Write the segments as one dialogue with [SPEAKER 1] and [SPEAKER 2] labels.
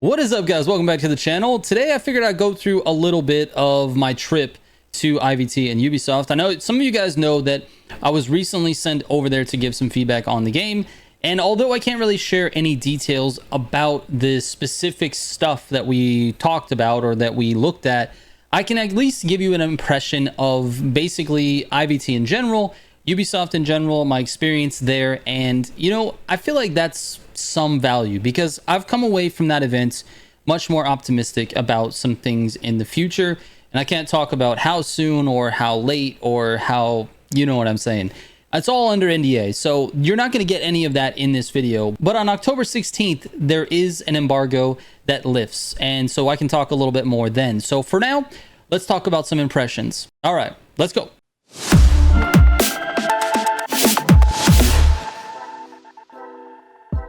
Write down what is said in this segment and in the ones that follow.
[SPEAKER 1] What is up, guys? Welcome back to the channel. Today I figured I'd go through a little bit of my trip to IVT and Ubisoft. I know some of you guys know that I was recently sent over there to give some feedback on the game, and although I can't really share any details about the specific stuff that we talked about or that we looked at, I can at least give you an impression of basically IVT in general, Ubisoft in general, my experience there. And you know, I feel like that's some value because I've come away from that event much more optimistic about some things in the future, and I can't talk about how soon or how late or how, you know what I'm saying. It's all under NDA, so you're not going to get any of that in this video. But on October 16th there is an embargo that lifts, and so I can talk a little bit more then. So for now, let's talk about some impressions. All right, let's go.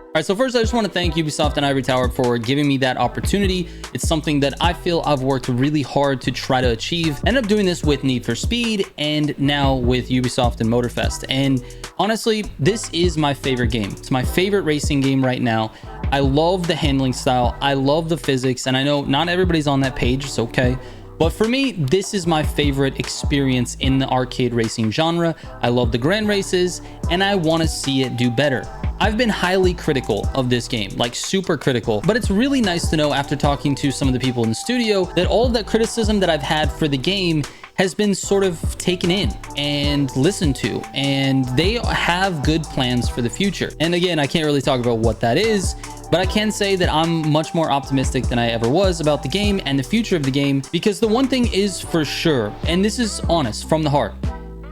[SPEAKER 1] All right, so first I just want to thank Ubisoft and Ivory Tower for giving me that opportunity. It's something that I feel I've worked really hard to try to achieve. Ended up doing this with Need for Speed and now with Ubisoft and Motorfest. And honestly, this is my favorite game. It's my favorite racing game right now. I love the handling style. I love the physics. And I know not everybody's on that page. It's okay. But for me, this is my favorite experience in the arcade racing genre. I love the grand races and I want to see it do better. I've been highly critical of this game, like super critical, but it's really nice to know after talking to some of the people in the studio that all of that criticism that I've had for the game has been sort of taken in and listened to, and they have good plans for the future. And again, I can't really talk about what that is, but I can say that I'm much more optimistic than I ever was about the game and the future of the game, because the one thing is for sure, and this is honest from the heart,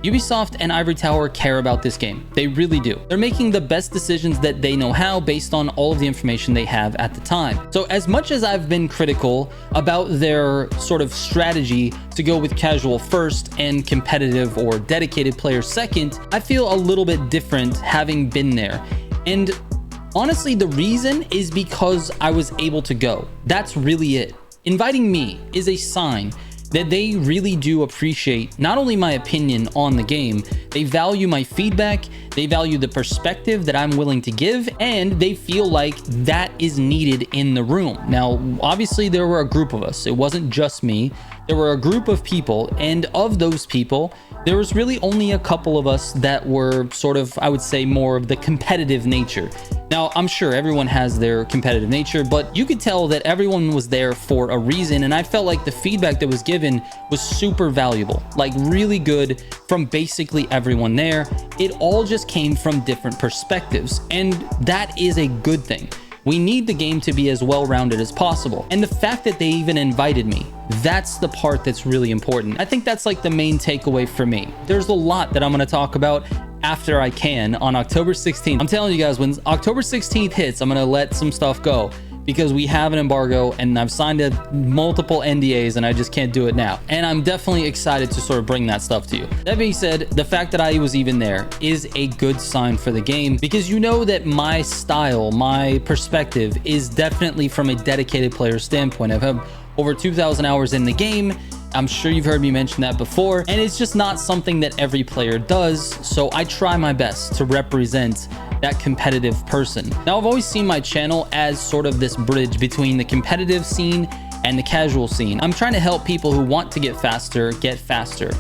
[SPEAKER 1] Ubisoft and Ivory Tower care about this game. They really do. They're making the best decisions that they know how based on all of the information they have at the time. So as much as I've been critical about their sort of strategy to go with casual first and competitive or dedicated players second, I feel a little bit different having been there. And honestly, the reason is because I was able to go. That's really it. Inviting me is a sign that they really do appreciate not only my opinion on the game, they value my feedback, they value the perspective that I'm willing to give, and they feel like that is needed in the room. Now, obviously there were a group of us. It wasn't just me. There were a group of people, and of those people, there was really only a couple of us that were sort of, I would say, more of the competitive nature. Now, I'm sure everyone has their competitive nature, but you could tell that everyone was there for a reason, and I felt like the feedback that was given was super valuable, like really good from basically everyone there. It all just came from different perspectives, and that is a good thing. We need the game to be as well-rounded as possible. And the fact that they even invited me, that's the part that's really important. I think that's like the main takeaway for me. There's a lot that I'm going to talk about after I can on October 16th. I'm telling you guys, when October 16th hits, I'm going to let some stuff go because we have an embargo and I've signed multiple NDAs and I just can't do it now. And I'm definitely excited to sort of bring that stuff to you. That being said, the fact that I was even there is a good sign for the game, because you know that my style, my perspective is definitely from a dedicated player standpoint. I've had over 2,000 hours in the game. I'm sure you've heard me mention that before, and it's just not something that every player does, so I try my best to represent that competitive person. Now, I've always seen my channel as sort of this bridge between the competitive scene and the casual scene. I'm trying to help people who want to get faster.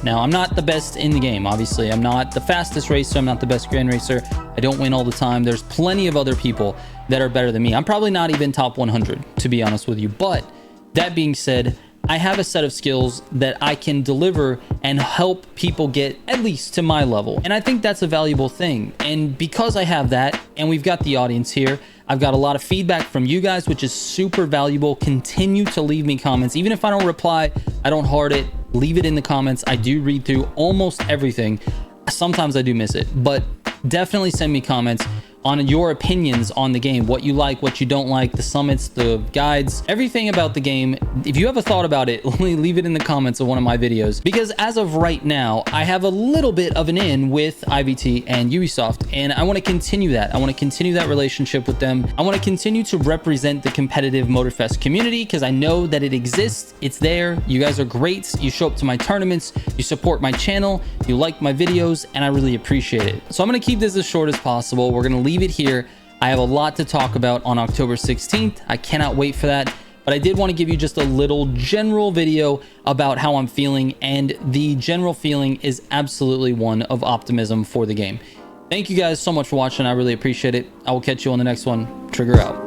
[SPEAKER 1] Now, I'm not the best in the game, obviously. I'm not the fastest racer, I'm not the best grand racer, I don't win all the time. There's plenty of other people that are better than me. I'm probably not even top 100, to be honest with you, but that being said, I have a set of skills that I can deliver and help people get at least to my level. And I think that's a valuable thing. And because I have that, and we've got the audience here, I've got a lot of feedback from you guys, which is super valuable. Continue to leave me comments. Even if I don't reply, I don't heart it, leave it in the comments. I do read through almost everything. Sometimes I do miss it, but definitely send me comments on your opinions on the game, what you like, what you don't like, the summits, the guides, everything about the game. If you have a thought about it, leave it in the comments of one of my videos, because as of right now, I have a little bit of an in with IVT and Ubisoft, and I want to continue that. I want to continue that relationship with them. I want to continue to represent the competitive Motorfest community, because I know that it exists. It's there. You guys are great. You show up to my tournaments, you support my channel, you like my videos, and I really appreciate it. So I'm going to keep this as short as possible. We're going to leave it here. I have a lot to talk about on October 16th. I cannot wait for that. But I did want to give you just a little general video about how I'm feeling, and the general feeling is absolutely one of optimism for the game. Thank you guys so much for watching. I really appreciate it. I will catch you on the next one. Trigger out.